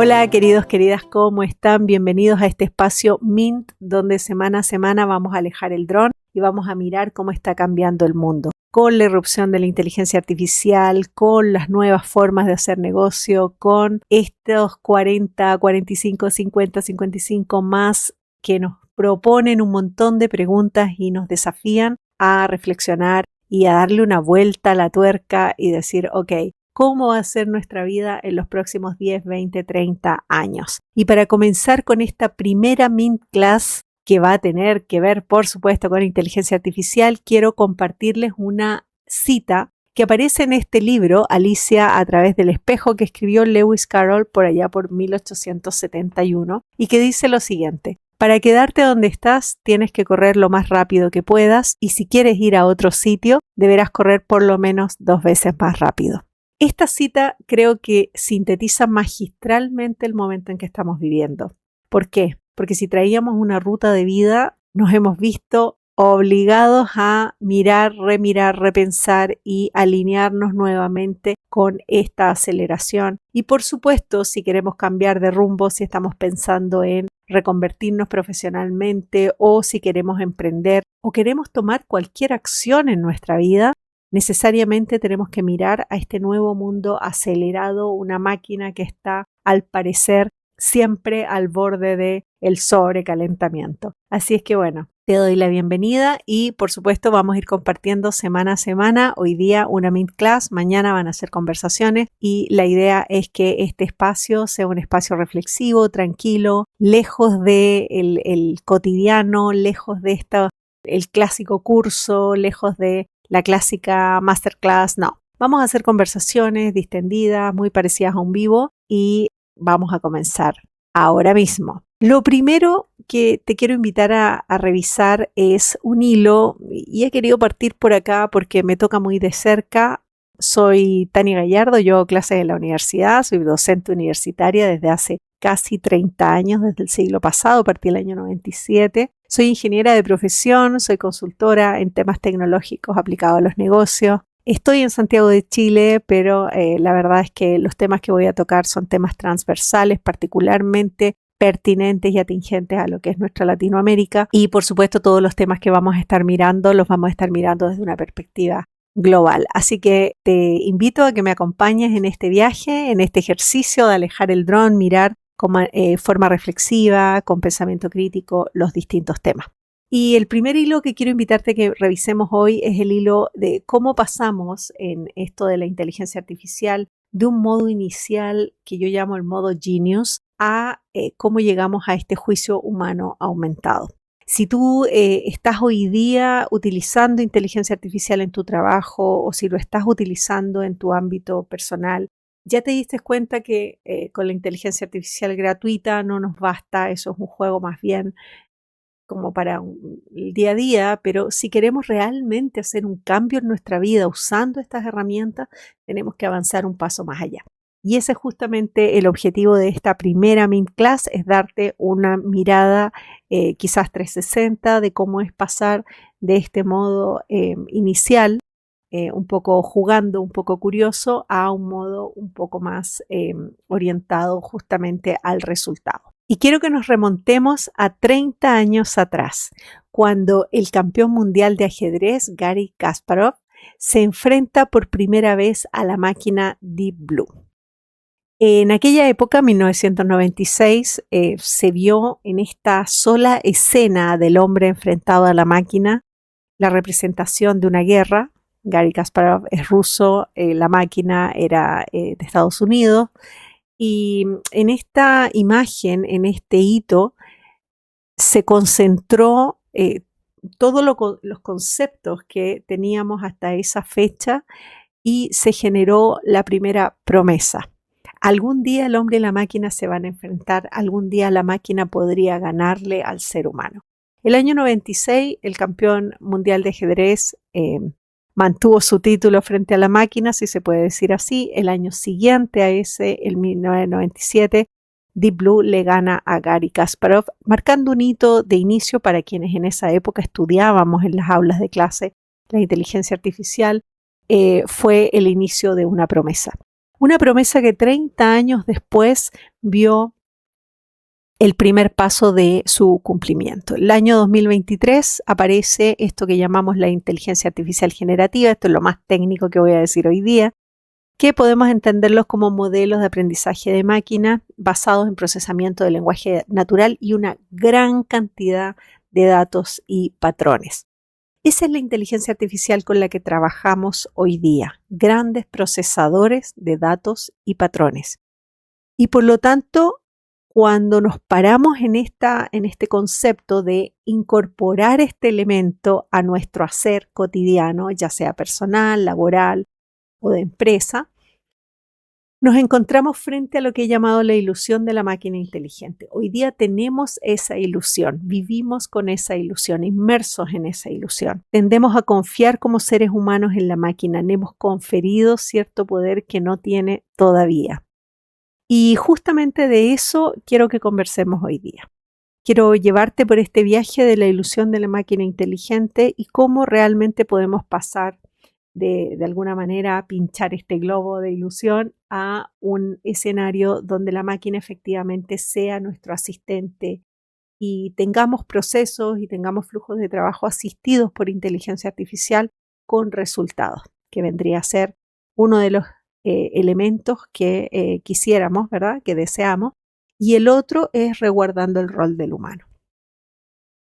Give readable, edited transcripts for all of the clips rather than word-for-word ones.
Hola queridos, queridas, ¿cómo están? Bienvenidos a este espacio Mint, donde semana a semana vamos a alejar el dron y vamos a mirar cómo está cambiando el mundo. Con la irrupción de la inteligencia artificial, con las nuevas formas de hacer negocio, con estos 40, 45, 50, 55 más que nos proponen un montón de preguntas y nos desafían a reflexionar y a darle una vuelta a la tuerca y decir, ok, ¿cómo va a ser nuestra vida en los próximos 10, 20, 30 años? Y para comenzar con esta primera Mint Class que va a tener que ver, por supuesto, con inteligencia artificial, quiero compartirles una cita que aparece en este libro, Alicia a través del espejo, que escribió Lewis Carroll por allá por 1871 y que dice lo siguiente: para quedarte donde estás, tienes que correr lo más rápido que puedas y si quieres ir a otro sitio, deberás correr por lo menos 2 veces más rápido. Esta cita creo que sintetiza magistralmente el momento en que estamos viviendo. ¿Por qué? Porque si traíamos una ruta de vida, nos hemos visto obligados a mirar, remirar, repensar y alinearnos nuevamente con esta aceleración. Y por supuesto, si queremos cambiar de rumbo, si estamos pensando en reconvertirnos profesionalmente o si queremos emprender o queremos tomar cualquier acción en nuestra vida, necesariamente tenemos que mirar a este nuevo mundo acelerado, una máquina que está, al parecer, siempre al borde del sobrecalentamiento. Así es que bueno, te doy la bienvenida y por supuesto vamos a ir compartiendo semana a semana. Hoy día una Mint Class, mañana van a ser conversaciones y la idea es que este espacio sea un espacio reflexivo, tranquilo, lejos del cotidiano, lejos de el clásico curso, lejos de la clásica masterclass. No, vamos a hacer conversaciones distendidas, muy parecidas a un vivo y vamos a comenzar ahora mismo. Lo primero que te quiero invitar a revisar es un hilo y he querido partir por acá porque me toca muy de cerca. Soy Tania Gallardo, yo hago clases en la universidad, soy docente universitaria desde hace casi 30 años, desde el siglo pasado, partí el año 97. Soy ingeniera de profesión, soy consultora en temas tecnológicos aplicados a los negocios. Estoy en Santiago de Chile, pero la verdad es que los temas que voy a tocar son temas transversales, particularmente pertinentes y atingentes a lo que es nuestra Latinoamérica. Y por supuesto todos los temas que vamos a estar mirando, los vamos a estar mirando desde una perspectiva global. Así que te invito a que me acompañes en este viaje, en este ejercicio de alejar el dron, mirar con forma reflexiva, con pensamiento crítico, los distintos temas. Y el primer hilo que quiero invitarte a que revisemos hoy es el hilo de cómo pasamos en esto de la inteligencia artificial de un modo inicial que yo llamo el modo genius a cómo llegamos a este juicio humano aumentado. Si tú estás hoy día utilizando inteligencia artificial en tu trabajo o si lo estás utilizando en tu ámbito personal, ya te diste cuenta que con la inteligencia artificial gratuita no nos basta, eso es un juego más bien como para el día a día, pero si queremos realmente hacer un cambio en nuestra vida usando estas herramientas, tenemos que avanzar un paso más allá. Y ese es justamente el objetivo de esta primera Mint Class, es darte una mirada quizás 360 de cómo es pasar de este modo inicial, un poco jugando, un poco curioso, a un modo un poco más orientado justamente al resultado. Y quiero que nos remontemos a 30 años atrás, cuando el campeón mundial de ajedrez, Garry Kasparov, se enfrenta por primera vez a la máquina Deep Blue. En aquella época, 1996, se vio en esta sola escena del hombre enfrentado a la máquina la representación de una guerra. Garry Kasparov es ruso, la máquina era de Estados Unidos. Y en esta imagen, en este hito, se concentró todos los conceptos que teníamos hasta esa fecha y se generó la primera promesa. Algún día el hombre y la máquina se van a enfrentar, algún día la máquina podría ganarle al ser humano. El año 96, el campeón mundial de ajedrez mantuvo su título frente a la máquina, si se puede decir así. El año siguiente a ese, el 1997, Deep Blue le gana a Garry Kasparov, marcando un hito de inicio para quienes en esa época estudiábamos en las aulas de clase la inteligencia artificial. Fue el inicio de una promesa. Una promesa que 30 años después vio el primer paso de su cumplimiento. El año 2023 aparece esto que llamamos la inteligencia artificial generativa. Esto es lo más técnico que voy a decir hoy día, que podemos entenderlos como modelos de aprendizaje de máquina basados en procesamiento del lenguaje natural y una gran cantidad de datos y patrones. Esa es la inteligencia artificial con la que trabajamos hoy día, grandes procesadores de datos y patrones. Y por lo tanto, cuando nos paramos en este concepto de incorporar este elemento a nuestro hacer cotidiano, ya sea personal, laboral o de empresa, nos encontramos frente a lo que he llamado la ilusión de la máquina inteligente. Hoy día tenemos esa ilusión, vivimos con esa ilusión, inmersos en esa ilusión. Tendemos a confiar como seres humanos en la máquina, le hemos conferido cierto poder que no tiene todavía. Y justamente de eso quiero que conversemos hoy día. Quiero llevarte por este viaje de la ilusión de la máquina inteligente y cómo realmente podemos pasar de alguna manera pinchar este globo de ilusión a un escenario donde la máquina efectivamente sea nuestro asistente y tengamos procesos y tengamos flujos de trabajo asistidos por inteligencia artificial con resultados, que vendría a ser uno de los elementos que quisiéramos, ¿verdad?, que deseamos, y el otro es resguardando el rol del humano.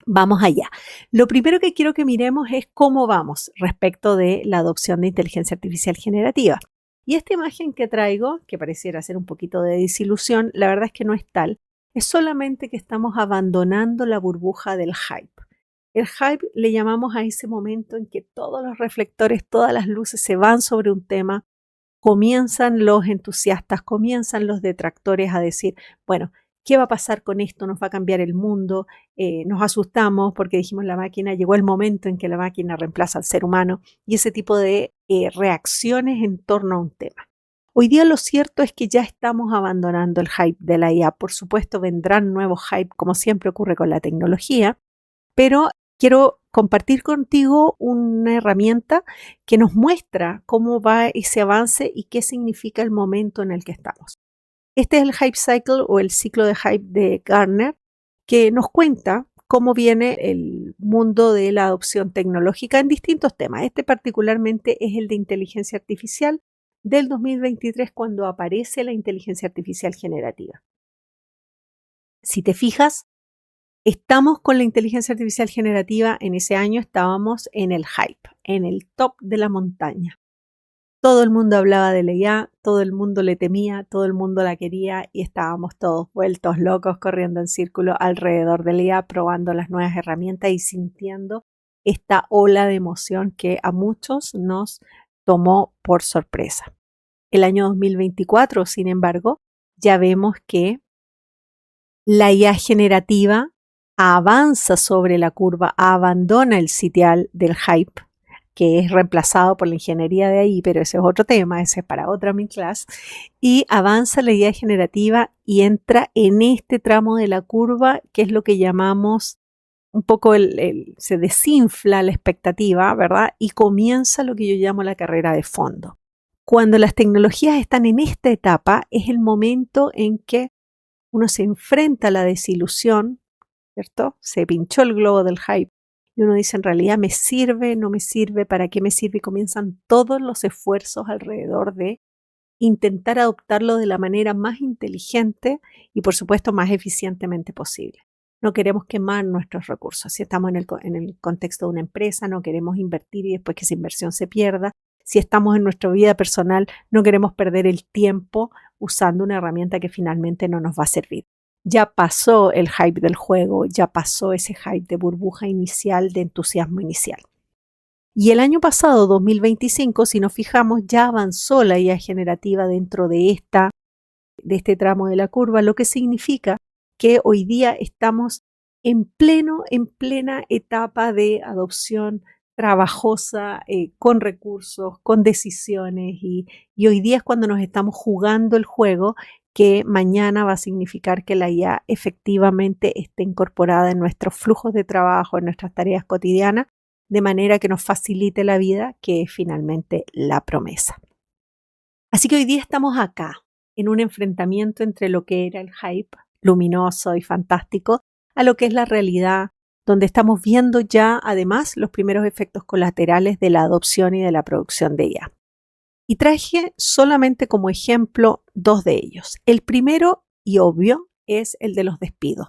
Vamos allá. Lo primero que quiero que miremos es cómo vamos respecto de la adopción de inteligencia artificial generativa. Y esta imagen que traigo, que pareciera ser un poquito de desilusión, la verdad es que no es tal. Es solamente que estamos abandonando la burbuja del hype. El hype le llamamos a ese momento en que todos los reflectores, todas las luces se van sobre un tema, comienzan los entusiastas, comienzan los detractores a decir, bueno, ¿qué va a pasar con esto? ¿Nos va a cambiar el mundo? Nos asustamos porque dijimos la máquina, llegó el momento en que la máquina reemplaza al ser humano y ese tipo de reacciones en torno a un tema. Hoy día lo cierto es que ya estamos abandonando el hype de la IA. Por supuesto vendrán nuevos hype, como siempre ocurre con la tecnología, pero quiero compartir contigo una herramienta que nos muestra cómo va ese avance y qué significa el momento en el que estamos. Este es el Hype Cycle o el ciclo de hype de Gartner, que nos cuenta cómo viene el mundo de la adopción tecnológica en distintos temas. Este particularmente es el de inteligencia artificial del 2023, cuando aparece la inteligencia artificial generativa. Si te fijas, estamos con la inteligencia artificial generativa en ese año, estábamos en el hype, en el top de la montaña. Todo el mundo hablaba de la IA, todo el mundo le temía, todo el mundo la quería y estábamos todos vueltos locos corriendo en círculo alrededor de la IA, probando las nuevas herramientas y sintiendo esta ola de emoción que a muchos nos tomó por sorpresa. El año 2024, sin embargo, ya vemos que la IA generativa avanza sobre la curva, abandona el sitial del hype, que es reemplazado por la ingeniería de ahí, pero ese es otro tema, ese es para otra clase, y avanza la IA generativa y entra en este tramo de la curva, que es lo que llamamos un poco se desinfla la expectativa, ¿verdad? Y comienza lo que yo llamo la carrera de fondo. Cuando las tecnologías están en esta etapa, es el momento en que uno se enfrenta a la desilusión, ¿cierto? Se pinchó el globo del hype y uno dice, en realidad, ¿me sirve? ¿No me sirve? ¿Para qué me sirve? Y comienzan todos los esfuerzos alrededor de intentar adoptarlo de la manera más inteligente y, por supuesto, más eficientemente posible. No queremos quemar nuestros recursos. Si estamos en el contexto de una empresa, no queremos invertir y después que esa inversión se pierda. Si estamos en nuestra vida personal, no queremos perder el tiempo usando una herramienta que finalmente no nos va a servir. Ya pasó el hype del juego, ya pasó ese hype de burbuja inicial, de entusiasmo inicial. Y el año pasado, 2025, si nos fijamos, ya avanzó la IA generativa dentro de este tramo de la curva, lo que significa que hoy día estamos en plena etapa de adopción trabajosa, con recursos, con decisiones, y hoy día es cuando nos estamos jugando el juego que mañana va a significar que la IA efectivamente esté incorporada en nuestros flujos de trabajo, en nuestras tareas cotidianas, de manera que nos facilite la vida, que es finalmente la promesa. Así que hoy día estamos acá, en un enfrentamiento entre lo que era el hype luminoso y fantástico a lo que es la realidad, donde estamos viendo ya además los primeros efectos colaterales de la adopción y de la producción de IA. Y traje solamente como ejemplo dos de ellos. El primero, y obvio, es el de los despidos.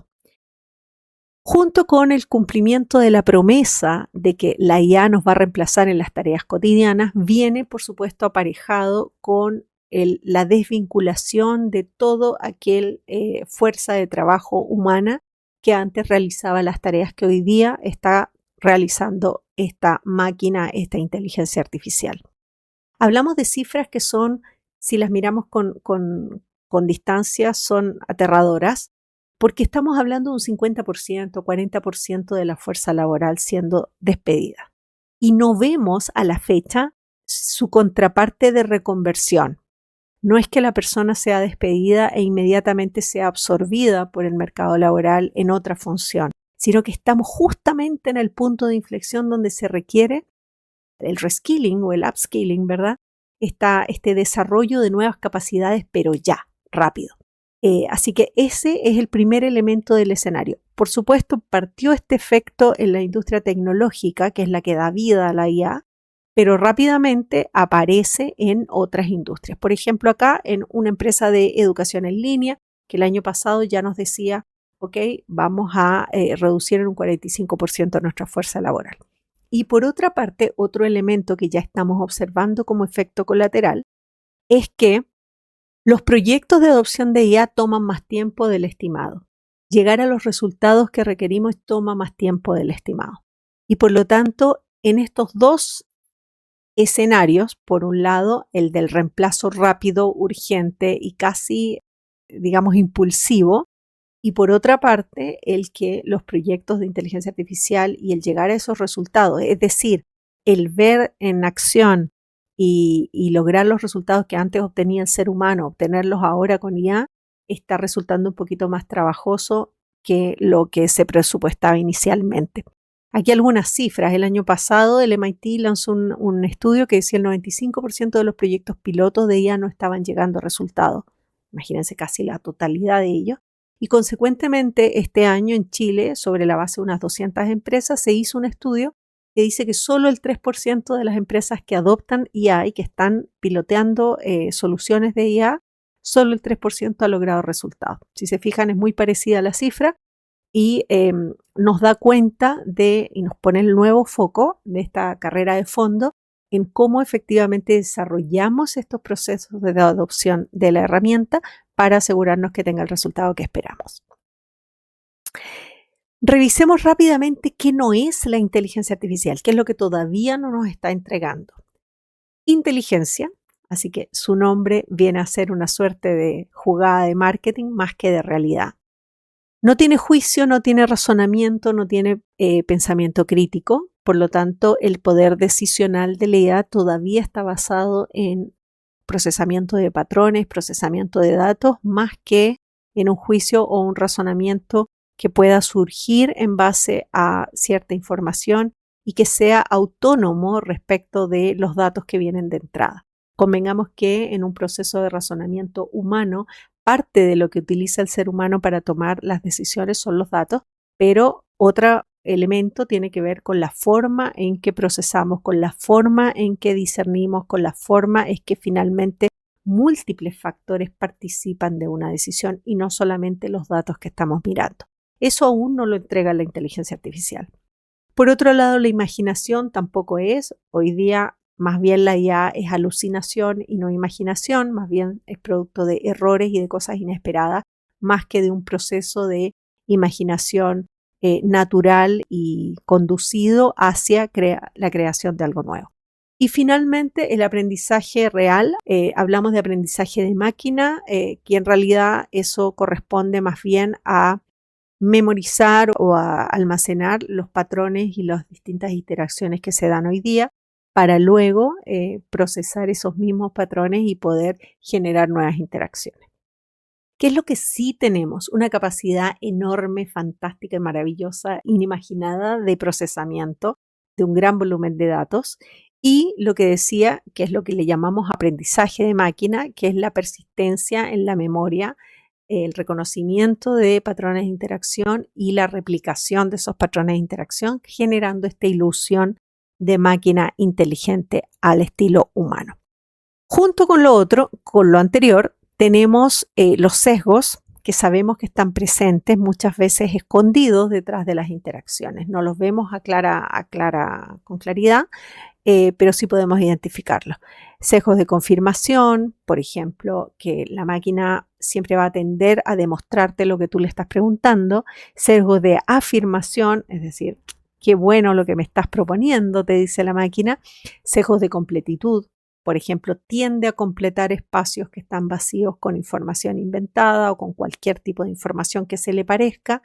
Junto con el cumplimiento de la promesa de que la IA nos va a reemplazar en las tareas cotidianas, viene, por supuesto, aparejado con la desvinculación de todo aquel fuerza de trabajo humana que antes realizaba las tareas que hoy día está realizando esta máquina, esta inteligencia artificial. Hablamos de cifras que son, si las miramos con distancia, son aterradoras, porque estamos hablando de un 50%, 40% de la fuerza laboral siendo despedida. Y no vemos a la fecha su contraparte de reconversión. No es que la persona sea despedida e inmediatamente sea absorbida por el mercado laboral en otra función, sino que estamos justamente en el punto de inflexión donde se requiere el reskilling o el upskilling, ¿verdad? Este desarrollo de nuevas capacidades, pero ya, rápido. Así que ese es el primer elemento del escenario. Por supuesto, partió este efecto en la industria tecnológica, que es la que da vida a la IA, pero rápidamente aparece en otras industrias. Por ejemplo, acá en una empresa de educación en línea, que el año pasado ya nos decía, ok, vamos a reducir en un 45% nuestra fuerza laboral. Y por otra parte, otro elemento que ya estamos observando como efecto colateral es que los proyectos de adopción de IA toman más tiempo del estimado. Llegar a los resultados que requerimos toma más tiempo del estimado. Y por lo tanto, en estos dos escenarios, por un lado, el del reemplazo rápido, urgente y casi, digamos, impulsivo, y por otra parte, el que los proyectos de inteligencia artificial y el llegar a esos resultados, es decir, el ver en acción y lograr los resultados que antes obtenía el ser humano, obtenerlos ahora con IA, está resultando un poquito más trabajoso que lo que se presupuestaba inicialmente. Aquí algunas cifras. El año pasado el MIT lanzó un estudio que decía el 95% de los proyectos pilotos de IA no estaban llegando a resultados. Imagínense casi la totalidad de ellos. Y consecuentemente, este año en Chile, sobre la base de unas 200 empresas, se hizo un estudio que dice que solo el 3% de las empresas que adoptan IA y que están piloteando soluciones de IA, solo el 3% ha logrado resultados. Si se fijan, es muy parecida a la cifra y nos da cuenta y nos pone el nuevo foco de esta carrera de fondo en cómo efectivamente desarrollamos estos procesos de adopción de la herramienta para asegurarnos que tenga el resultado que esperamos. Revisemos rápidamente qué no es la inteligencia artificial, qué es lo que todavía no nos está entregando. Inteligencia, así que su nombre viene a ser una suerte de jugada de marketing más que de realidad. No tiene juicio, no tiene razonamiento, no tiene pensamiento crítico, por lo tanto el poder decisional de la IA todavía está basado en procesamiento de patrones, procesamiento de datos, más que en un juicio o un razonamiento que pueda surgir en base a cierta información y que sea autónomo respecto de los datos que vienen de entrada. Convengamos que en un proceso de razonamiento humano, parte de lo que utiliza el ser humano para tomar las decisiones son los datos, pero otro elemento tiene que ver con la forma en que procesamos, con la forma en que discernimos, con la forma en que finalmente múltiples factores participan de una decisión y no solamente los datos que estamos mirando. Eso aún no lo entrega la inteligencia artificial. Por otro lado, la imaginación tampoco es. Hoy día, más bien la IA es alucinación y no imaginación, más bien es producto de errores y de cosas inesperadas, más que de un proceso de imaginación natural y conducido hacia la creación de algo nuevo. Y finalmente, el aprendizaje real. Hablamos de aprendizaje de máquina, que en realidad eso corresponde más bien a memorizar o a almacenar los patrones y las distintas interacciones que se dan hoy día para luego procesar esos mismos patrones y poder generar nuevas interacciones. ¿Qué es lo que sí tenemos? Una capacidad enorme, fantástica y maravillosa, inimaginada de procesamiento de un gran volumen de datos Y lo que decía, que es lo que le llamamos aprendizaje de máquina, que es la persistencia en la memoria, el reconocimiento de patrones de interacción y la replicación de esos patrones de interacción, generando esta ilusión de máquina inteligente al estilo humano. Junto con lo otro, con lo anterior, tenemos los sesgos que sabemos que están presentes, muchas veces escondidos detrás de las interacciones. No los vemos con claridad, pero sí podemos identificarlos. Sesgos de confirmación, por ejemplo, que la máquina siempre va a tender a demostrarte lo que tú le estás preguntando. Sesgos de afirmación, es decir, qué bueno lo que me estás proponiendo, te dice la máquina. Sesgos de completitud, por ejemplo, tiende a completar espacios que están vacíos con información inventada o con cualquier tipo de información que se le parezca,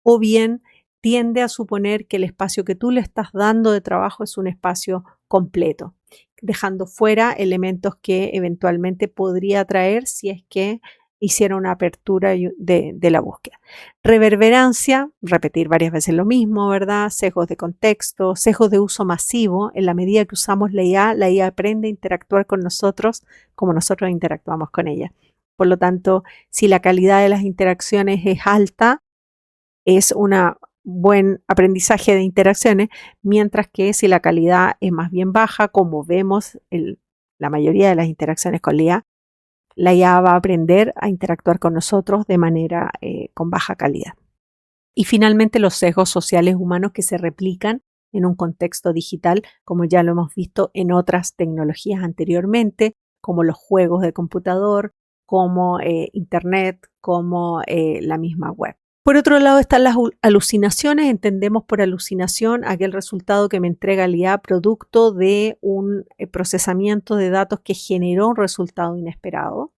o bien tiende a suponer que el espacio que tú le estás dando de trabajo es un espacio completo, dejando fuera elementos que eventualmente podría traer si es que hiciera una apertura de la búsqueda. Reverberancia, repetir varias veces lo mismo, ¿verdad? Sesgos de contexto, sesgos de uso masivo. En la medida que usamos la IA aprende a interactuar con nosotros como nosotros interactuamos con ella. Por lo tanto, si la calidad de las interacciones es alta, es un buen aprendizaje de interacciones, mientras que si la calidad es más bien baja, como vemos la mayoría de las interacciones con la IA va a aprender a interactuar con nosotros de manera con baja calidad. Y finalmente los sesgos sociales humanos que se replican en un contexto digital, como ya lo hemos visto en otras tecnologías anteriormente, como los juegos de computador, como Internet, como la misma web. Por otro lado están las alucinaciones. Entendemos por alucinación aquel resultado que me entrega la IA producto de un procesamiento de datos que generó un resultado inesperado.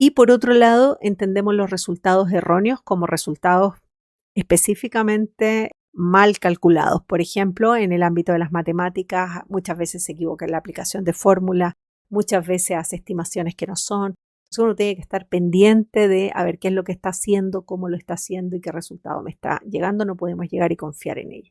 Y por otro lado entendemos los resultados erróneos como resultados específicamente mal calculados. Por ejemplo, en el ámbito de las matemáticas muchas veces se equivoca en la aplicación de fórmulas, muchas veces hace estimaciones que no son. Entonces uno tiene que estar pendiente de a ver qué es lo que está haciendo, cómo lo está haciendo y qué resultado me está llegando. No podemos llegar y confiar en ello.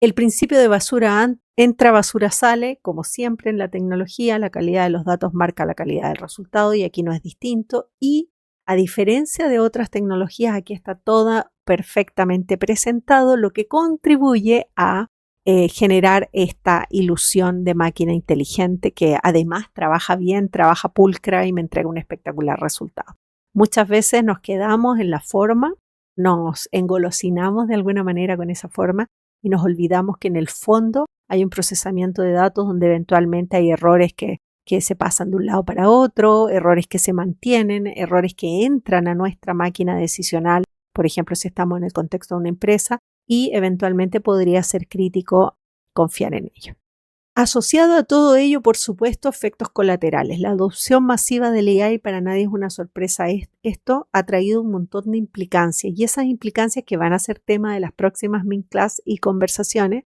El principio de basura entra, basura sale. Como siempre en la tecnología, la calidad de los datos marca la calidad del resultado y aquí no es distinto. Y a diferencia de otras tecnologías, aquí está todo perfectamente presentado, lo que contribuye a generar esta ilusión de máquina inteligente que además trabaja bien, trabaja pulcra y me entrega un espectacular resultado. Muchas veces nos quedamos en la forma, nos engolosinamos de alguna manera con esa forma y nos olvidamos que en el fondo hay un procesamiento de datos donde eventualmente hay errores que se pasan de un lado para otro, errores que se mantienen, errores que entran a nuestra máquina decisional, por ejemplo, si estamos en el contexto de una empresa, y eventualmente podría ser crítico confiar en ello. Asociado a todo ello, por supuesto, efectos colaterales. La adopción masiva del AI para nadie es una sorpresa. Esto ha traído un montón de implicancias y esas implicancias que van a ser tema de las próximas Mint Class y conversaciones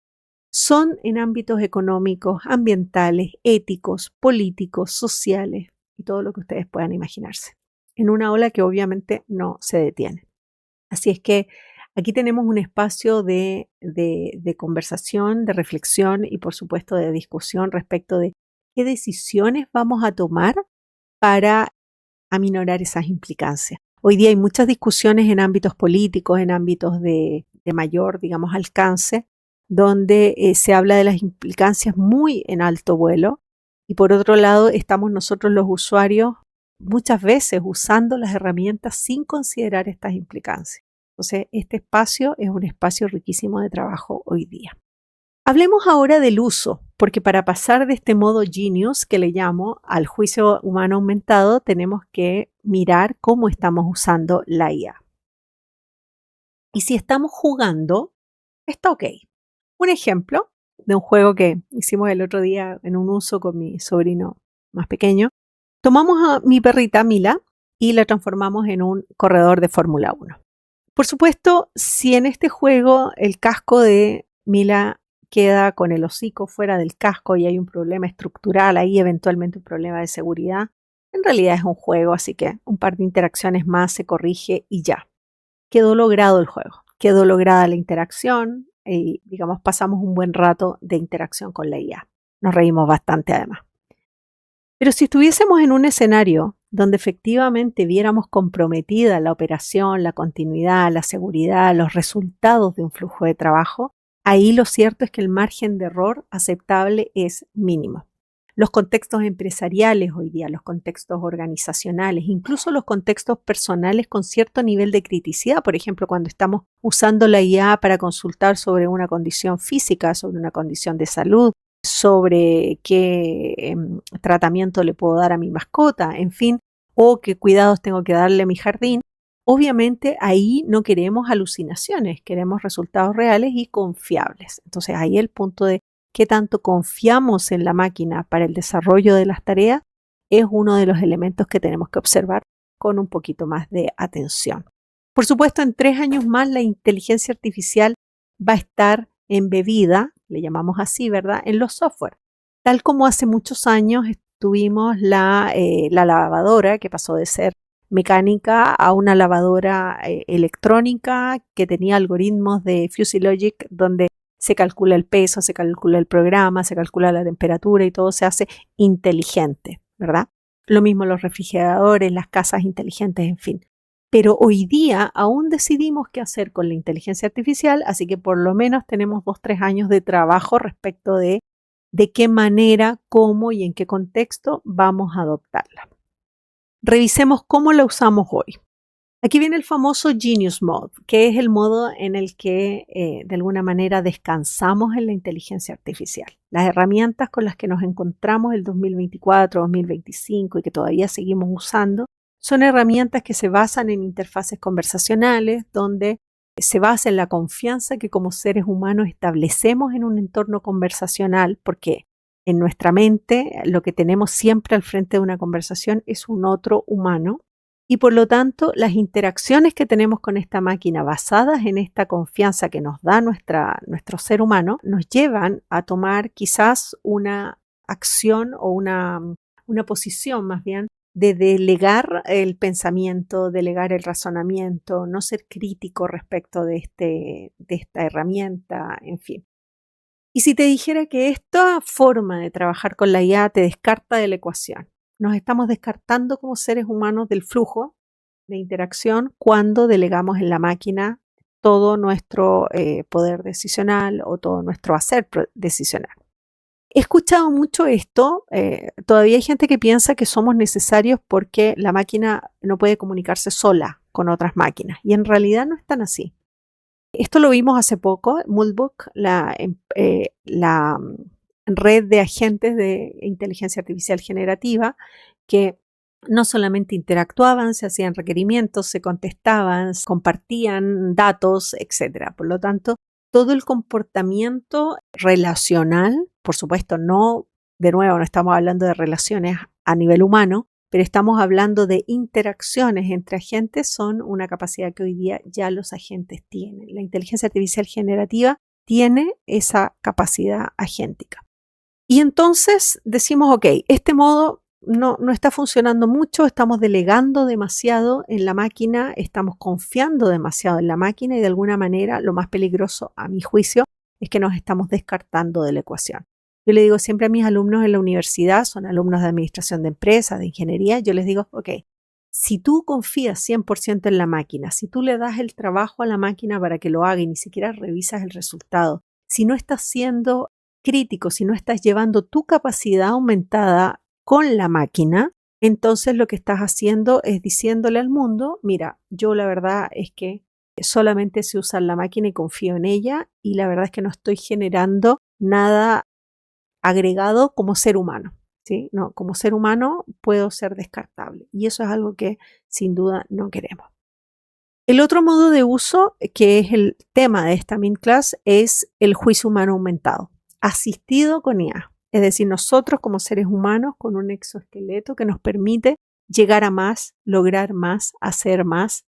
son en ámbitos económicos, ambientales, éticos, políticos, sociales y todo lo que ustedes puedan imaginarse. En una ola que obviamente no se detiene. Así es que aquí tenemos un espacio de conversación, de reflexión y por supuesto de discusión respecto de qué decisiones vamos a tomar para aminorar esas implicancias. Hoy día hay muchas discusiones en ámbitos políticos, en ámbitos de mayor, digamos, alcance, donde se habla de las implicancias muy en alto vuelo y por otro lado estamos nosotros los usuarios muchas veces usando las herramientas sin considerar estas implicancias. Entonces, este espacio es un espacio riquísimo de trabajo hoy día. Hablemos ahora del uso, porque para pasar de este modo genius que le llamo al juicio humano aumentado, tenemos que mirar cómo estamos usando la IA. Y si estamos jugando, está ok. Un ejemplo de un juego que hicimos el otro día en un uso con mi sobrino más pequeño. Tomamos a mi perrita Mila y la transformamos en un corredor de Fórmula 1. Por supuesto, si en este juego el casco de Mila queda con el hocico fuera del casco y hay un problema estructural, ahí eventualmente un problema de seguridad, en realidad es un juego, así que un par de interacciones más se corrige y ya. Quedó logrado el juego, quedó lograda la interacción y digamos pasamos un buen rato de interacción con la IA. Nos reímos bastante además. Pero si estuviésemos en un escenario donde efectivamente viéramos comprometida la operación, la continuidad, la seguridad, los resultados de un flujo de trabajo, ahí lo cierto es que el margen de error aceptable es mínimo. Los contextos empresariales hoy día, los contextos organizacionales, incluso los contextos personales con cierto nivel de criticidad, por ejemplo, cuando estamos usando la IA para consultar sobre una condición física, sobre una condición de salud, sobre qué tratamiento le puedo dar a mi mascota, en fin, o qué cuidados tengo que darle a mi jardín. Obviamente ahí no queremos alucinaciones, queremos resultados reales y confiables. Entonces ahí el punto de qué tanto confiamos en la máquina para el desarrollo de las tareas es uno de los elementos que tenemos que observar con un poquito más de atención. Por supuesto, en 3 años más la inteligencia artificial va a estar embebida, le llamamos así, ¿verdad?, en los software. Tal como hace muchos años tuvimos la lavadora que pasó de ser mecánica a una lavadora electrónica que tenía algoritmos de Fuzzy Logic donde se calcula el peso, se calcula el programa, se calcula la temperatura y todo se hace inteligente, ¿verdad? Lo mismo los refrigeradores, las casas inteligentes, en fin. Pero hoy día aún decidimos qué hacer con la inteligencia artificial, así que por lo menos tenemos 2-3 años de trabajo respecto de qué manera, cómo y en qué contexto vamos a adoptarla. Revisemos cómo la usamos hoy. Aquí viene el famoso Genius Mode, que es el modo en el que de alguna manera descansamos en la inteligencia artificial. Las herramientas con las que nos encontramos el 2024, 2025 y que todavía seguimos usando son herramientas que se basan en interfaces conversacionales, donde se basa en la confianza que como seres humanos establecemos en un entorno conversacional, porque en nuestra mente lo que tenemos siempre al frente de una conversación es un otro humano. Y por lo tanto, las interacciones que tenemos con esta máquina basadas en esta confianza que nos da nuestro ser humano, nos llevan a tomar quizás una acción o una posición más bien de delegar el pensamiento, delegar el razonamiento, no ser crítico respecto de esta herramienta, en fin. Y si te dijera que esta forma de trabajar con la IA te descarta de la ecuación, nos estamos descartando como seres humanos del flujo de interacción cuando delegamos en la máquina todo nuestro poder decisional o todo nuestro hacer decisional. He escuchado mucho esto, todavía hay gente que piensa que somos necesarios porque la máquina no puede comunicarse sola con otras máquinas y en realidad no es tan así. Esto lo vimos hace poco, Multbook, la red de agentes de inteligencia artificial generativa que no solamente interactuaban, se hacían requerimientos, se contestaban, compartían datos, etc. Por lo tanto, todo el comportamiento relacional, por supuesto, no estamos hablando de relaciones a nivel humano, pero estamos hablando de interacciones entre agentes, son una capacidad que hoy día ya los agentes tienen. La inteligencia artificial generativa tiene esa capacidad agéntica. Y entonces decimos, ok, este modo no está funcionando mucho, estamos delegando demasiado en la máquina, estamos confiando demasiado en la máquina y de alguna manera lo más peligroso, a mi juicio, es que nos estamos descartando de la ecuación. Yo le digo siempre a mis alumnos en la universidad, son alumnos de administración de empresas, de ingeniería, yo les digo, ok, si tú confías 100% en la máquina, si tú le das el trabajo a la máquina para que lo haga y ni siquiera revisas el resultado, si no estás siendo crítico, si no estás llevando tu capacidad aumentada con la máquina, entonces lo que estás haciendo es diciéndole al mundo, mira, yo la verdad es que solamente sé usar la máquina y confío en ella y la verdad es que no estoy generando nada agregado como ser humano, ¿sí? No, como ser humano puedo ser descartable y eso es algo que sin duda no queremos. El otro modo de uso, que es el tema de esta Mint Class, es el juicio humano aumentado, asistido con IA. Es decir, nosotros como seres humanos con un exoesqueleto que nos permite llegar a más, lograr más, hacer más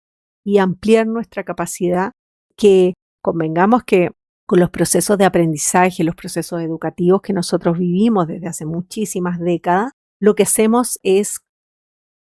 y ampliar nuestra capacidad, que convengamos que con los procesos de aprendizaje, los procesos educativos que nosotros vivimos desde hace muchísimas décadas, lo que hacemos es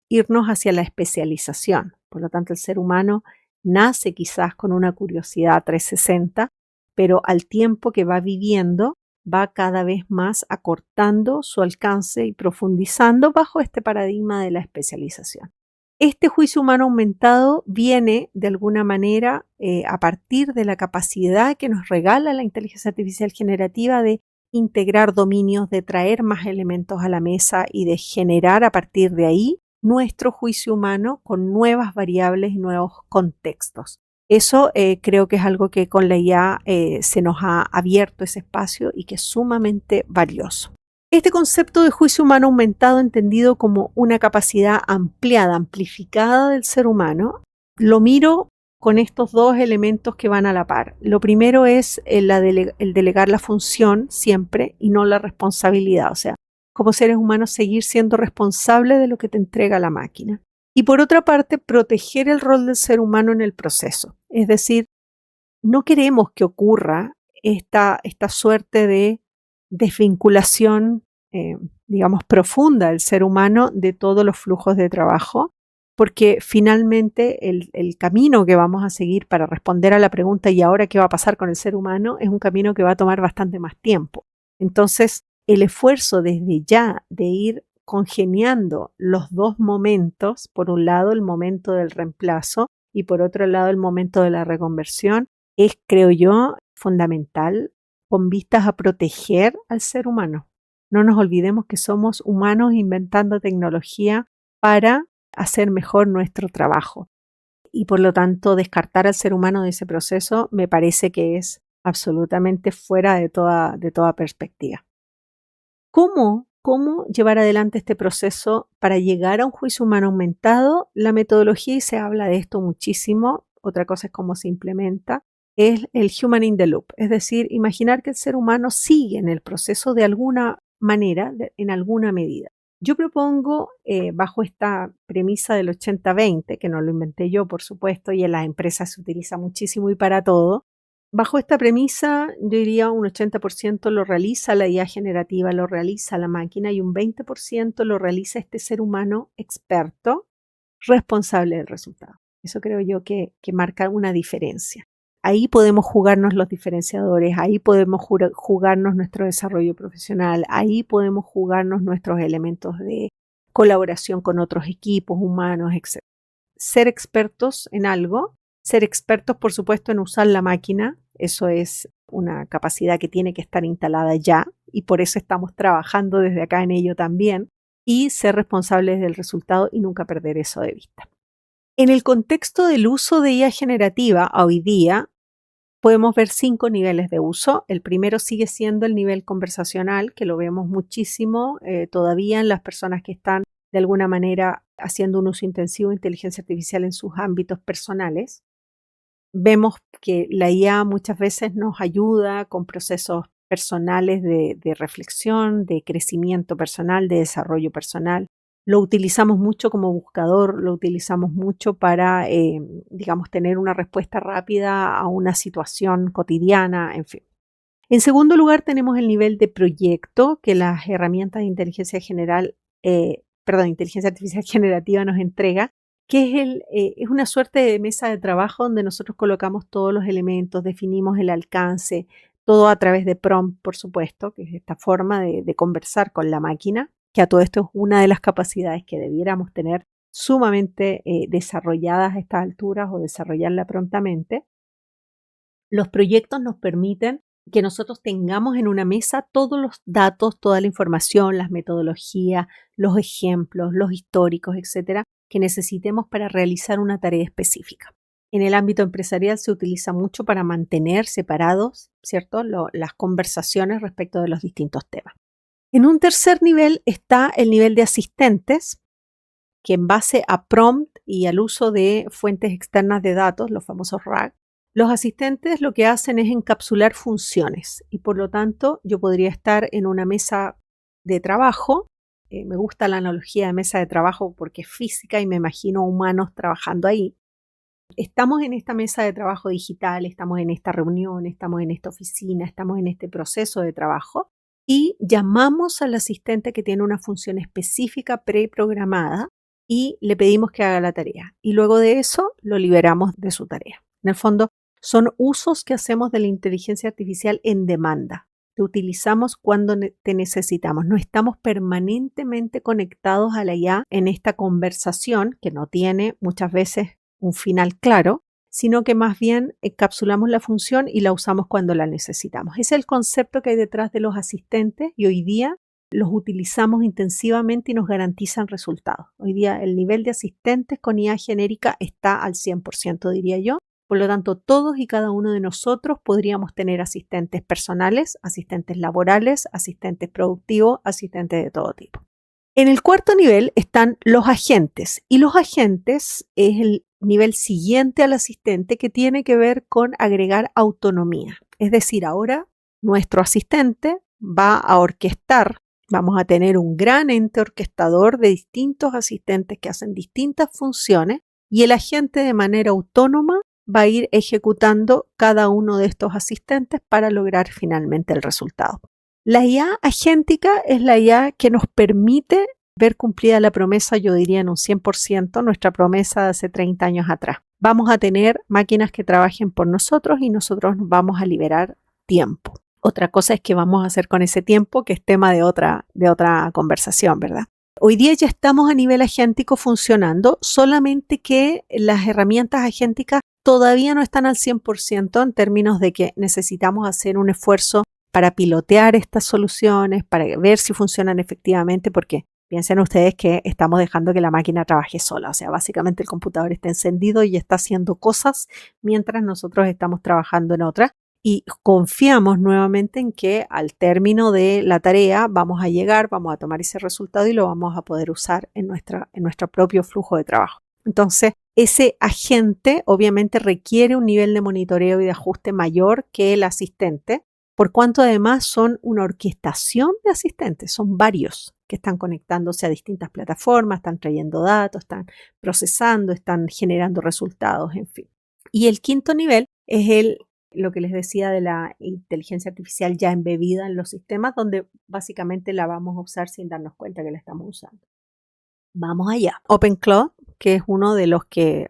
irnos hacia la especialización. Por lo tanto, el ser humano nace quizás con una curiosidad 360, pero al tiempo que va viviendo va cada vez más acortando su alcance y profundizando bajo este paradigma de la especialización. Este juicio humano aumentado viene de alguna manera a partir de la capacidad que nos regala la inteligencia artificial generativa de integrar dominios, de traer más elementos a la mesa y de generar a partir de ahí nuestro juicio humano con nuevas variables y nuevos contextos. Eso creo que es algo que con la IA se nos ha abierto ese espacio y que es sumamente valioso. Este concepto de juicio humano aumentado, entendido como una capacidad ampliada, amplificada del ser humano, lo miro con estos dos elementos que van a la par. Lo primero es el delegar la función siempre y no la responsabilidad, o sea, como seres humanos seguir siendo responsables de lo que te entrega la máquina. Y por otra parte, proteger el rol del ser humano en el proceso. Es decir, no queremos que ocurra esta suerte de desvinculación, digamos, profunda del ser humano de todos los flujos de trabajo, porque finalmente el camino que vamos a seguir para responder a la pregunta ¿y ahora qué va a pasar con el ser humano? Es un camino que va a tomar bastante más tiempo. Entonces, el esfuerzo desde ya de ir congeniando los dos momentos, por un lado el momento del reemplazo y por otro lado el momento de la reconversión, es, creo yo, fundamental con vistas a proteger al ser humano. No nos olvidemos que somos humanos inventando tecnología para hacer mejor nuestro trabajo. Y por lo tanto, descartar al ser humano de ese proceso me parece que es absolutamente fuera de toda perspectiva. ¿Cómo llevar adelante este proceso para llegar a un juicio humano aumentado? La metodología, y se habla de esto muchísimo, otra cosa es cómo se implementa, es el human in the loop, es decir, imaginar que el ser humano sigue en el proceso de alguna manera, en alguna medida. Yo propongo, bajo esta premisa del 80-20, que no lo inventé yo, por supuesto, y en las empresas se utiliza muchísimo y para todo, bajo esta premisa, yo diría un 80% lo realiza la IA generativa, lo realiza la máquina y un 20% lo realiza este ser humano experto, responsable del resultado. Eso creo yo que marca una diferencia. Ahí podemos jugarnos los diferenciadores, ahí podemos jugarnos nuestro desarrollo profesional, ahí podemos jugarnos nuestros elementos de colaboración con otros equipos humanos, etc. Ser expertos en algo, ser expertos, por supuesto, en usar la máquina, eso es una capacidad que tiene que estar instalada ya y por eso estamos trabajando desde acá en ello también, y ser responsables del resultado y nunca perder eso de vista. En el contexto del uso de IA generativa hoy día, podemos ver 5 niveles de uso. El primero sigue siendo el nivel conversacional, que lo vemos muchísimo todavía en las personas que están de alguna manera haciendo un uso intensivo de inteligencia artificial en sus ámbitos personales. Vemos que la IA muchas veces nos ayuda con procesos personales de reflexión, de crecimiento personal, de desarrollo personal. Lo utilizamos mucho como buscador, lo utilizamos mucho para, digamos, tener una respuesta rápida a una situación cotidiana, en fin. En segundo lugar, tenemos el nivel de proyecto que las herramientas de inteligencia artificial generativa nos entrega, que es una suerte de mesa de trabajo donde nosotros colocamos todos los elementos, definimos el alcance, todo a través de prompt, por supuesto, que es esta forma de conversar con la máquina, que a todo esto es una de las capacidades que debiéramos tener sumamente desarrolladas a estas alturas o desarrollarla prontamente. Los proyectos nos permiten que nosotros tengamos en una mesa todos los datos, toda la información, las metodologías, los ejemplos, los históricos, etcétera, que necesitemos para realizar una tarea específica. En el ámbito empresarial se utiliza mucho para mantener separados, ¿cierto?, las conversaciones respecto de los distintos temas. En un tercer nivel está el nivel de asistentes, que en base a prompt y al uso de fuentes externas de datos, los famosos RAG, los asistentes lo que hacen es encapsular funciones y por lo tanto yo podría estar en una mesa de trabajo. Me gusta la analogía de mesa de trabajo porque es física y me imagino humanos trabajando ahí. Estamos en esta mesa de trabajo digital, estamos en esta reunión, estamos en esta oficina, estamos en este proceso de trabajo y llamamos al asistente que tiene una función específica preprogramada y le pedimos que haga la tarea. Y luego de eso lo liberamos de su tarea. En el fondo, son usos que hacemos de la inteligencia artificial en demanda. te utilizamos cuando te necesitamos. No estamos permanentemente conectados a la IA en esta conversación que no tiene muchas veces un final claro, sino que más bien encapsulamos la función y la usamos cuando la necesitamos. Ese es el concepto que hay detrás de los asistentes y hoy día los utilizamos intensivamente y nos garantizan resultados. Hoy día el nivel de asistentes con IA genérica está al 100%, diría yo. Por lo tanto, todos y cada uno de nosotros podríamos tener asistentes personales, asistentes laborales, asistentes productivos, asistentes de todo tipo. En el cuarto nivel están los agentes y los agentes es el nivel siguiente al asistente que tiene que ver con agregar autonomía. Es decir, ahora nuestro asistente va a orquestar, vamos a tener un gran ente orquestador de distintos asistentes que hacen distintas funciones y el agente de manera autónoma va a ir ejecutando cada uno de estos asistentes para lograr finalmente el resultado. La IA agéntica es la IA que nos permite ver cumplida la promesa, yo diría en un 100%, nuestra promesa de hace 30 años atrás. Vamos a tener máquinas que trabajen por nosotros y nosotros nos vamos a liberar tiempo. Otra cosa es qué vamos a hacer con ese tiempo, que es tema de otra conversación, ¿verdad? Hoy día ya estamos a nivel agéntico funcionando, solamente que las herramientas agénticas todavía no están al 100% en términos de que necesitamos hacer un esfuerzo para pilotear estas soluciones, para ver si funcionan efectivamente, porque piensen ustedes que estamos dejando que la máquina trabaje sola. O sea, básicamente el computador está encendido y está haciendo cosas mientras nosotros estamos trabajando en otras. Y confiamos nuevamente en que al término de la tarea vamos a llegar, vamos a tomar ese resultado y lo vamos a poder usar en nuestro propio flujo de trabajo. Entonces, ese agente obviamente requiere un nivel de monitoreo y de ajuste mayor que el asistente, por cuanto además son una orquestación de asistentes, son varios que están conectándose a distintas plataformas, están trayendo datos, están procesando, están generando resultados, en fin. Y el quinto nivel es lo que les decía de la inteligencia artificial ya embebida en los sistemas, donde básicamente la vamos a usar sin darnos cuenta que la estamos usando. Vamos allá. OpenClaw, que es uno de los que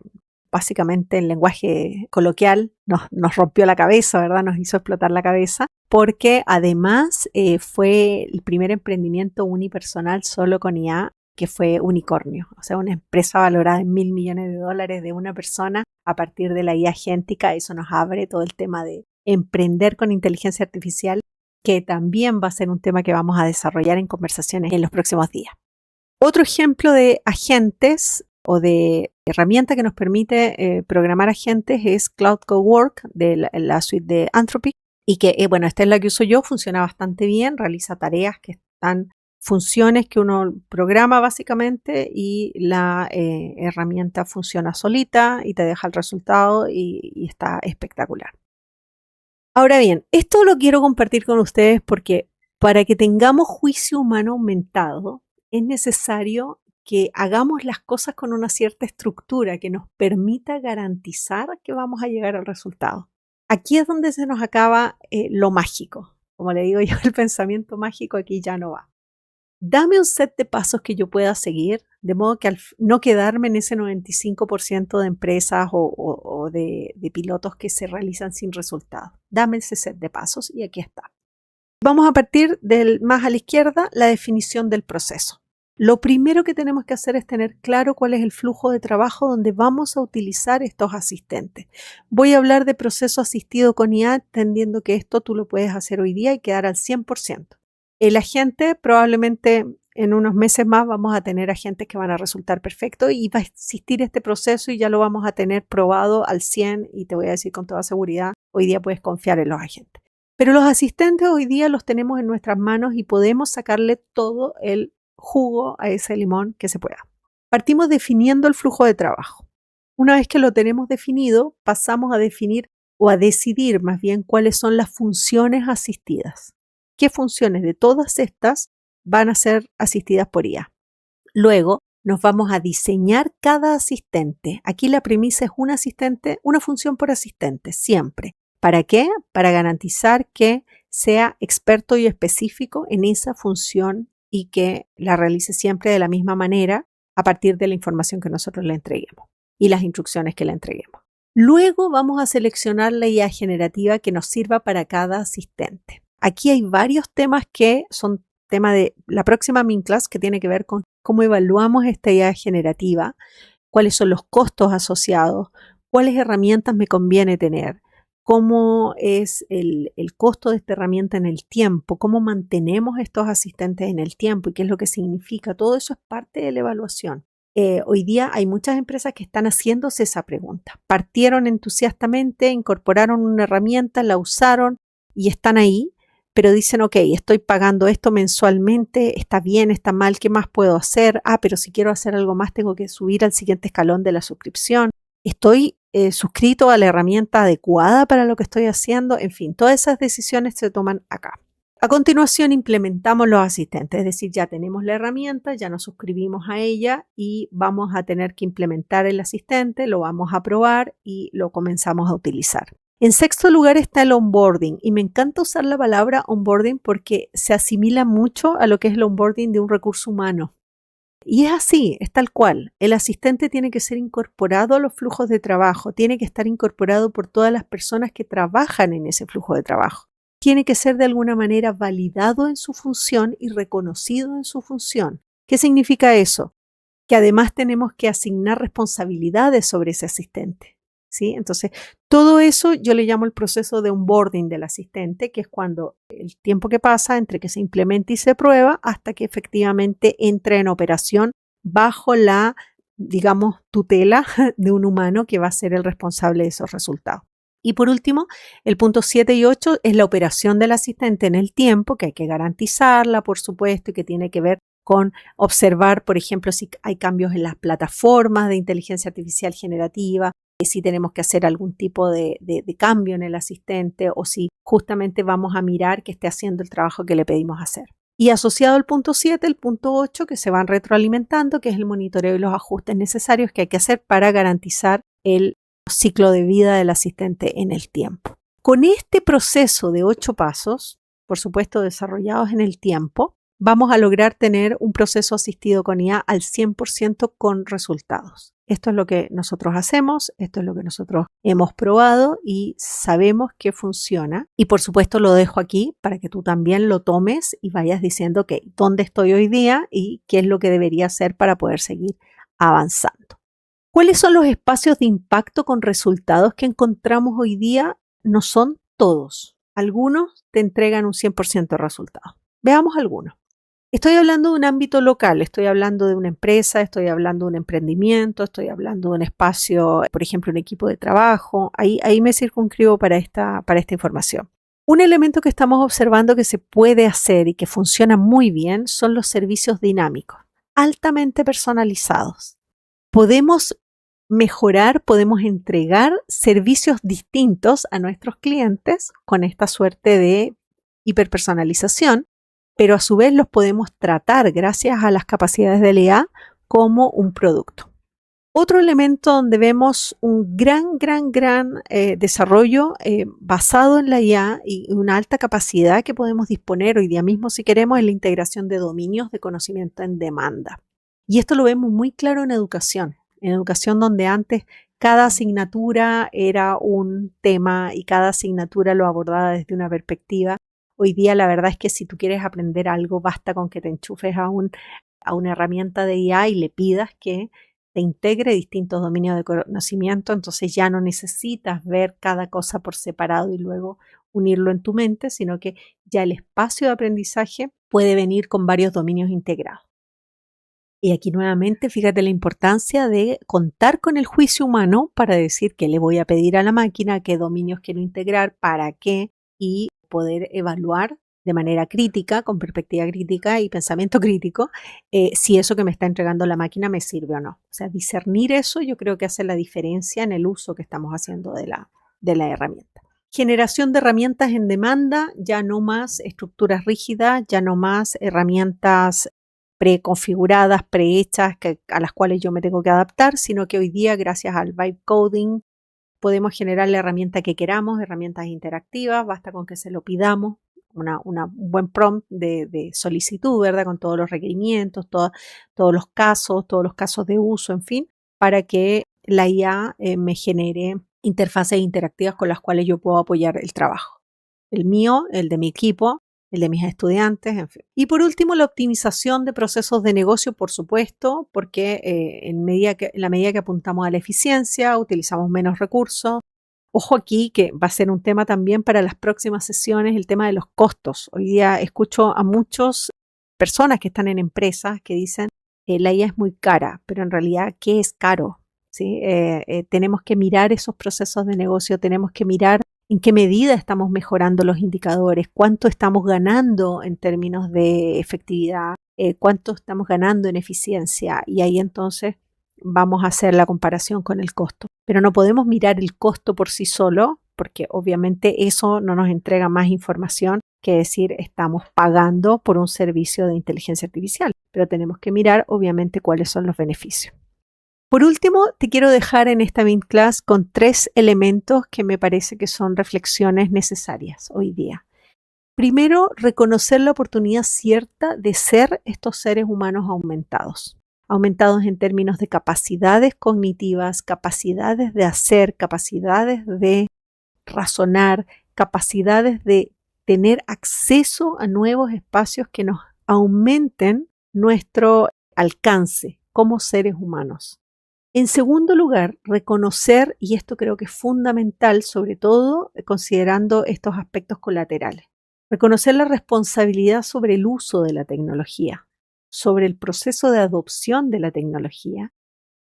básicamente en lenguaje coloquial nos rompió la cabeza, ¿verdad? Nos hizo explotar la cabeza, porque además fue el primer emprendimiento unipersonal solo con IA que fue unicornio, o sea, una empresa valorada en $1.000 millones de una persona a partir de la IA agéntica. Eso nos abre todo el tema de emprender con inteligencia artificial, que también va a ser un tema que vamos a desarrollar en conversaciones en los próximos días. Otro ejemplo de agentes o de herramienta que nos permite programar agentes es Cloud Cowork de la suite de Anthropic y que, esta es la que uso yo, funciona bastante bien, realiza tareas que están, funciones que uno programa básicamente y la herramienta funciona solita y te deja el resultado y está espectacular. Ahora bien, esto lo quiero compartir con ustedes porque para que tengamos juicio humano aumentado es necesario que hagamos las cosas con una cierta estructura que nos permita garantizar que vamos a llegar al resultado. Aquí es donde se nos acaba lo mágico. Como le digo yo, el pensamiento mágico aquí ya no va. Dame un set de pasos que yo pueda seguir, de modo que al no quedarme en ese 95% de empresas o de pilotos que se realizan sin resultado. Dame ese set de pasos y aquí está. Vamos a partir del más a la izquierda, la definición del proceso. Lo primero que tenemos que hacer es tener claro cuál es el flujo de trabajo donde vamos a utilizar estos asistentes. Voy a hablar de proceso asistido con IA, entendiendo que esto tú lo puedes hacer hoy día y quedar al 100%. El agente probablemente en unos meses más vamos a tener agentes que van a resultar perfectos y va a existir este proceso y ya lo vamos a tener probado al 100% y te voy a decir con toda seguridad, hoy día puedes confiar en los agentes. Pero los asistentes hoy día los tenemos en nuestras manos y podemos sacarle todo el jugo a ese limón que se pueda. Partimos definiendo el flujo de trabajo. Una vez que lo tenemos definido, pasamos a definir o a decidir más bien cuáles son las funciones asistidas. ¿Qué funciones de todas estas van a ser asistidas por IA? Luego nos vamos a diseñar cada asistente. Aquí la premisa es un asistente, una función por asistente, siempre. ¿Para qué? Para garantizar que sea experto y específico en esa función y que la realice siempre de la misma manera a partir de la información que nosotros le entreguemos y las instrucciones que le entreguemos. Luego vamos a seleccionar la IA generativa que nos sirva para cada asistente. Aquí hay varios temas que son tema de la próxima Min Class, que tiene que ver con cómo evaluamos esta IA generativa, cuáles son los costos asociados, cuáles herramientas me conviene tener, cómo es el costo de esta herramienta en el tiempo, cómo mantenemos estos asistentes en el tiempo y qué es lo que significa. Todo eso es parte de la evaluación. Hoy día hay muchas empresas que están haciéndose esa pregunta. Partieron entusiastamente, incorporaron una herramienta, la usaron y están ahí, pero dicen, ok, estoy pagando esto mensualmente, está bien, está mal, ¿qué más puedo hacer? Pero si quiero hacer algo más tengo que subir al siguiente escalón de la suscripción. ¿Estoy suscrito a la herramienta adecuada para lo que estoy haciendo? En fin, todas esas decisiones se toman acá. A continuación implementamos los asistentes, es decir, ya tenemos la herramienta, ya nos suscribimos a ella y vamos a tener que implementar el asistente, lo vamos a probar y lo comenzamos a utilizar. En sexto lugar está el onboarding y me encanta usar la palabra onboarding porque se asimila mucho a lo que es el onboarding de un recurso humano. Y es así, es tal cual. El asistente tiene que ser incorporado a los flujos de trabajo, tiene que estar incorporado por todas las personas que trabajan en ese flujo de trabajo. Tiene que ser de alguna manera validado en su función y reconocido en su función. ¿Qué significa eso? Que además tenemos que asignar responsabilidades sobre ese asistente, ¿sí? Entonces, todo eso yo le llamo el proceso de onboarding del asistente, que es cuando el tiempo que pasa entre que se implementa y se prueba hasta que efectivamente entra en operación bajo la, digamos, tutela de un humano que va a ser el responsable de esos resultados. Y por último, el punto 7 y 8 es la operación del asistente en el tiempo, que hay que garantizarla, por supuesto, y que tiene que ver con observar, por ejemplo, si hay cambios en las plataformas de inteligencia artificial generativa, si tenemos que hacer algún tipo de cambio en el asistente o si justamente vamos a mirar que esté haciendo el trabajo que le pedimos hacer. Y asociado al punto 7, el punto 8, que se van retroalimentando, que es el monitoreo y los ajustes necesarios que hay que hacer para garantizar el ciclo de vida del asistente en el tiempo. Con este proceso de 8 pasos, por supuesto desarrollados en el tiempo, vamos a lograr tener un proceso asistido con IA al 100% con resultados. Esto es lo que nosotros hacemos, esto es lo que nosotros hemos probado y sabemos que funciona. Y por supuesto lo dejo aquí para que tú también lo tomes y vayas diciendo, ok, ¿dónde estoy hoy día y qué es lo que debería hacer para poder seguir avanzando? ¿Cuáles son los espacios de impacto con resultados que encontramos hoy día? No son todos. Algunos te entregan un 100% de resultados. Veamos algunos. Estoy hablando de un ámbito local, estoy hablando de una empresa, estoy hablando de un emprendimiento, estoy hablando de un espacio, por ejemplo, un equipo de trabajo. Ahí me circunscribo para esta información. Un elemento que estamos observando que se puede hacer y que funciona muy bien son los servicios dinámicos, altamente personalizados. Podemos mejorar, podemos entregar servicios distintos a nuestros clientes con esta suerte de hiperpersonalización, pero a su vez los podemos tratar gracias a las capacidades de la IA como un producto. Otro elemento donde vemos un gran desarrollo basado en la IA y una alta capacidad que podemos disponer hoy día mismo si queremos es la integración de dominios de conocimiento en demanda. Y esto lo vemos muy claro en educación donde antes cada asignatura era un tema y cada asignatura lo abordaba desde una perspectiva. Hoy día la verdad es que si tú quieres aprender algo, basta con que te enchufes a una herramienta de IA y le pidas que te integre distintos dominios de conocimiento, entonces ya no necesitas ver cada cosa por separado y luego unirlo en tu mente, sino que ya el espacio de aprendizaje puede venir con varios dominios integrados. Y aquí nuevamente, fíjate la importancia de contar con el juicio humano para decir qué le voy a pedir a la máquina, qué dominios quiero integrar, para qué, y poder evaluar de manera crítica, con perspectiva crítica y pensamiento crítico, si eso que me está entregando la máquina me sirve o no. O sea, discernir eso yo creo que hace la diferencia en el uso que estamos haciendo de la herramienta. Generación de herramientas en demanda, ya no más estructuras rígidas, ya no más herramientas preconfiguradas, prehechas, a las cuales yo me tengo que adaptar, sino que hoy día, gracias al vibe coding, podemos generar la herramienta que queramos, herramientas interactivas, basta con que se lo pidamos, un buen prompt de solicitud, ¿verdad? Con todos los requerimientos, todos los casos de uso, en fin, para que la IA me genere interfaces interactivas con las cuales yo puedo apoyar el trabajo. el mío, el de mi equipo, el de mis estudiantes, en fin. Y por último, la optimización de procesos de negocio, por supuesto, porque en la medida que apuntamos a la eficiencia, utilizamos menos recursos. Ojo aquí que va a ser un tema también para las próximas sesiones, el tema de los costos. Hoy día escucho a muchas personas que están en empresas que dicen la IA es muy cara, pero en realidad, ¿qué es caro? ¿Sí? Tenemos que mirar esos procesos de negocio, tenemos que mirar en qué medida estamos mejorando los indicadores, cuánto estamos ganando en términos de efectividad, cuánto estamos ganando en eficiencia, y ahí entonces vamos a hacer la comparación con el costo. Pero no podemos mirar el costo por sí solo, porque obviamente eso no nos entrega más información que decir estamos pagando por un servicio de inteligencia artificial, pero tenemos que mirar obviamente cuáles son los beneficios. Por último, te quiero dejar en esta Mint Class con 3 elementos que me parece que son reflexiones necesarias hoy día. Primero, reconocer la oportunidad cierta de ser estos seres humanos aumentados en términos de capacidades cognitivas, capacidades de hacer, capacidades de razonar, capacidades de tener acceso a nuevos espacios que nos aumenten nuestro alcance como seres humanos. En segundo lugar, reconocer, y esto creo que es fundamental, sobre todo considerando estos aspectos colaterales, reconocer la responsabilidad sobre el uso de la tecnología, sobre el proceso de adopción de la tecnología,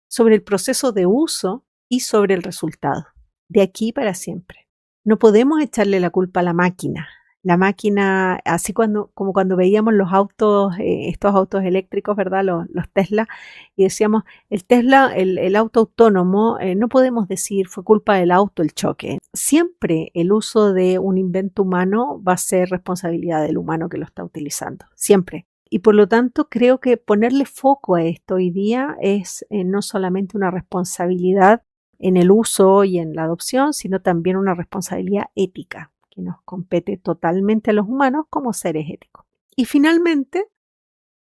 sobre el proceso de uso y sobre el resultado, de aquí para siempre. No podemos echarle la culpa a la máquina. La máquina, así como cuando veíamos los autos, estos autos eléctricos, ¿verdad? Los Tesla, y decíamos, el Tesla, el auto autónomo, no podemos decir fue culpa del auto el choque. Siempre el uso de un invento humano va a ser responsabilidad del humano que lo está utilizando, siempre. Y por lo tanto creo que ponerle foco a esto hoy día es no solamente una responsabilidad en el uso y en la adopción, sino también una responsabilidad ética que nos compete totalmente a los humanos como seres éticos. Y finalmente,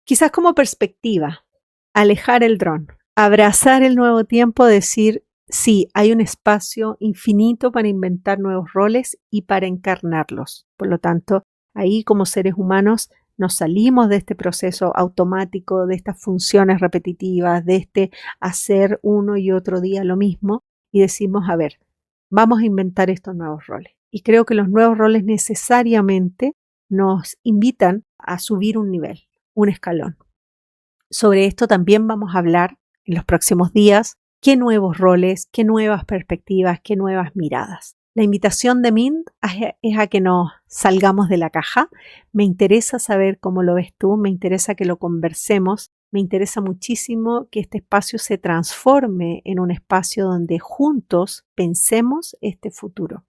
quizás como perspectiva, alejar el dron, abrazar el nuevo tiempo, decir, sí, hay un espacio infinito para inventar nuevos roles y para encarnarlos. Por lo tanto, ahí como seres humanos nos salimos de este proceso automático, de estas funciones repetitivas, de este hacer uno y otro día lo mismo, y decimos, a ver, vamos a inventar estos nuevos roles. Y creo que los nuevos roles necesariamente nos invitan a subir un nivel, un escalón. Sobre esto también vamos a hablar en los próximos días, qué nuevos roles, qué nuevas perspectivas, qué nuevas miradas. La invitación de Mint es a que nos salgamos de la caja. Me interesa saber cómo lo ves tú, me interesa que lo conversemos, me interesa muchísimo que este espacio se transforme en un espacio donde juntos pensemos este futuro.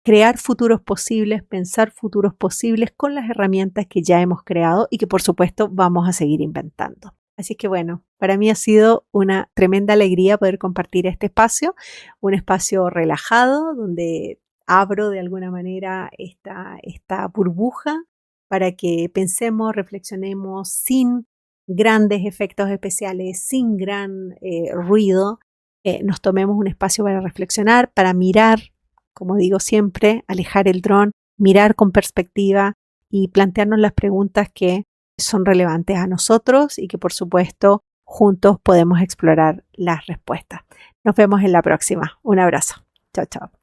Crear futuros posibles, pensar futuros posibles con las herramientas que ya hemos creado y que por supuesto vamos a seguir inventando. Así que bueno, para mí ha sido una tremenda alegría poder compartir este espacio, un espacio relajado donde abro de alguna manera esta burbuja para que pensemos, reflexionemos sin grandes efectos especiales, sin gran ruido, nos tomemos un espacio para reflexionar, para mirar, como digo siempre, alejar el dron, mirar con perspectiva y plantearnos las preguntas que son relevantes a nosotros y que por supuesto juntos podemos explorar las respuestas. Nos vemos en la próxima. Un abrazo. Chao, chao.